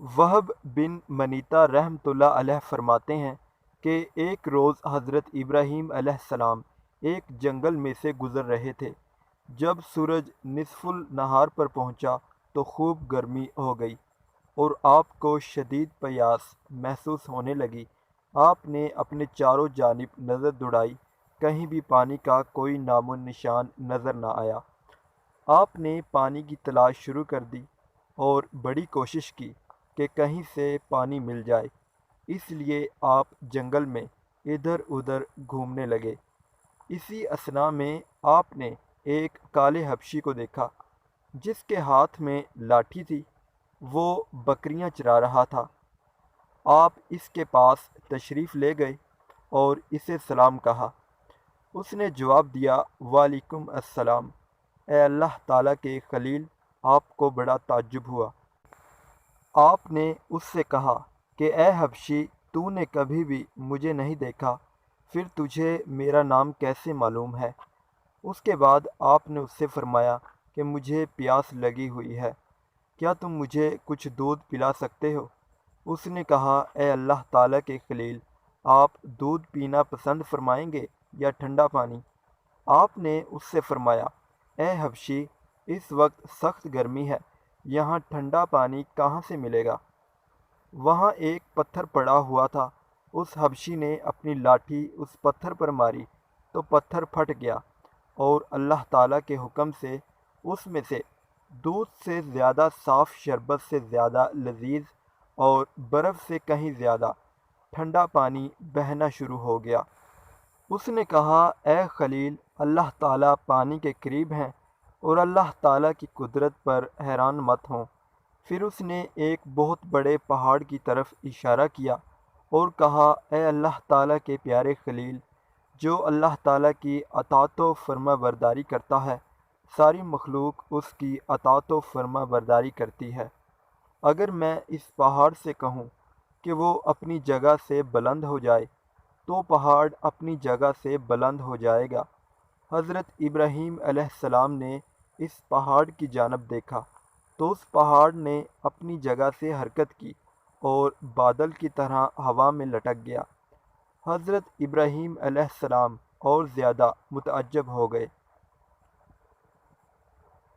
وہب بن منیتا رحمۃ اللہ علیہ فرماتے ہیں کہ ایک روز حضرت ابراہیم علیہ السلام ایک جنگل میں سے گزر رہے تھے۔ جب سورج نصف النہار پر پہنچا تو خوب گرمی ہو گئی اور آپ کو شدید پیاس محسوس ہونے لگی۔ آپ نے اپنے چاروں جانب نظر دوڑائی، کہیں بھی پانی کا کوئی نام و نشان نظر نہ آیا۔ آپ نے پانی کی تلاش شروع کر دی اور بڑی کوشش کی کہ کہیں سے پانی مل جائے، اس لیے آپ جنگل میں ادھر ادھر گھومنے لگے۔ اسی اثنا میں آپ نے ایک کالے حبشی کو دیکھا جس کے ہاتھ میں لاٹھی تھی۔ وہ بکریاں چرا رہا تھا۔ آپ اس کے پاس تشریف لے گئے اور اسے سلام کہا۔ اس نے جواب دیا، وعلیکم السلام۔ اے اللہ تعالیٰ کے خلیل، آپ کو بڑا تعجب ہوا۔ آپ نے اس سے کہا کہ اے حبشی، تو نے کبھی بھی مجھے نہیں دیکھا، پھر تجھے میرا نام کیسے معلوم ہے؟ اس کے بعد آپ نے اس سے فرمایا کہ مجھے پیاس لگی ہوئی ہے، کیا تم مجھے کچھ دودھ پلا سکتے ہو؟ اس نے کہا، اے اللہ تعالیٰ کے خلیل، آپ دودھ پینا پسند فرمائیں گے یا ٹھنڈا پانی؟ آپ نے اس سے فرمایا، اے حبشی، اس وقت سخت گرمی ہے، یہاں ٹھنڈا پانی کہاں سے ملے گا؟ وہاں ایک پتھر پڑا ہوا تھا۔ اس حبشی نے اپنی لاٹھی اس پتھر پر ماری تو پتھر پھٹ گیا اور اللہ تعالیٰ کے حکم سے اس میں سے دودھ سے زیادہ صاف، شربت سے زیادہ لذیذ اور برف سے کہیں زیادہ ٹھنڈا پانی بہنا شروع ہو گیا۔ اس نے کہا، اے خلیل، اللہ تعالیٰ پانی کے قریب ہیں اور اللہ تعالیٰ کی قدرت پر حیران مت ہوں۔ پھر اس نے ایک بہت بڑے پہاڑ کی طرف اشارہ کیا اور کہا، اے اللہ تعالیٰ کے پیارے خلیل، جو اللہ تعالیٰ کی اطاعت و فرما برداری کرتا ہے، ساری مخلوق اس کی اطاعت و فرما برداری کرتی ہے۔ اگر میں اس پہاڑ سے کہوں کہ وہ اپنی جگہ سے بلند ہو جائے تو پہاڑ اپنی جگہ سے بلند ہو جائے گا۔ حضرت ابراہیم علیہ السلام نے اس پہاڑ کی جانب دیکھا تو اس پہاڑ نے اپنی جگہ سے حرکت کی اور بادل کی طرح ہوا میں لٹک گیا۔ حضرت ابراہیم علیہ السلام اور زیادہ متعجب ہو گئے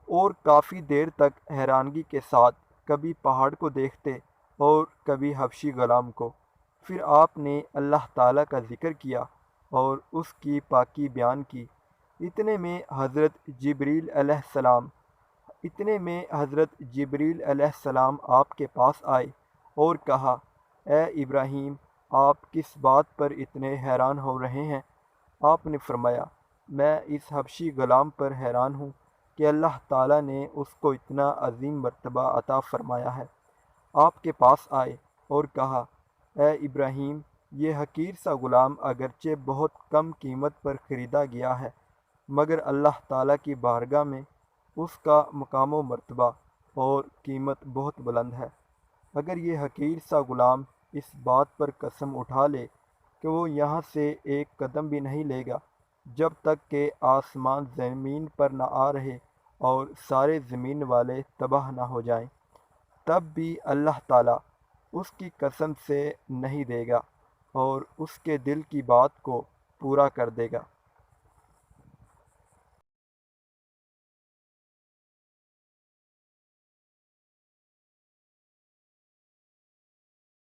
اور کافی دیر تک حیرانگی کے ساتھ کبھی پہاڑ کو دیکھتے اور کبھی حبشی غلام کو۔ پھر آپ نے اللہ تعالیٰ کا ذکر کیا اور اس کی پاکی بیان کی۔ اتنے میں حضرت جبریل علیہ السلام آپ کے پاس آئے اور کہا، اے ابراہیم، آپ کس بات پر اتنے حیران ہو رہے ہیں؟ آپ نے فرمایا، میں اس حبشی غلام پر حیران ہوں کہ اللہ تعالیٰ نے اس کو اتنا عظیم مرتبہ عطا فرمایا ہے۔ آپ کے پاس آئے اور کہا، اے ابراہیم، یہ حقیر سا غلام اگرچہ بہت کم قیمت پر خریدا گیا ہے، مگر اللہ تعالیٰ کی بارگاہ میں اس کا مقام و مرتبہ اور قیمت بہت بلند ہے۔ اگر یہ حقیر سا غلام اس بات پر قسم اٹھا لے کہ وہ یہاں سے ایک قدم بھی نہیں لے گا جب تک کہ آسمان زمین پر نہ آ رہے اور سارے زمین والے تباہ نہ ہو جائیں، تب بھی اللہ تعالیٰ اس کی قسم سے نہیں دے گا اور اس کے دل کی بات کو پورا کر دے گا۔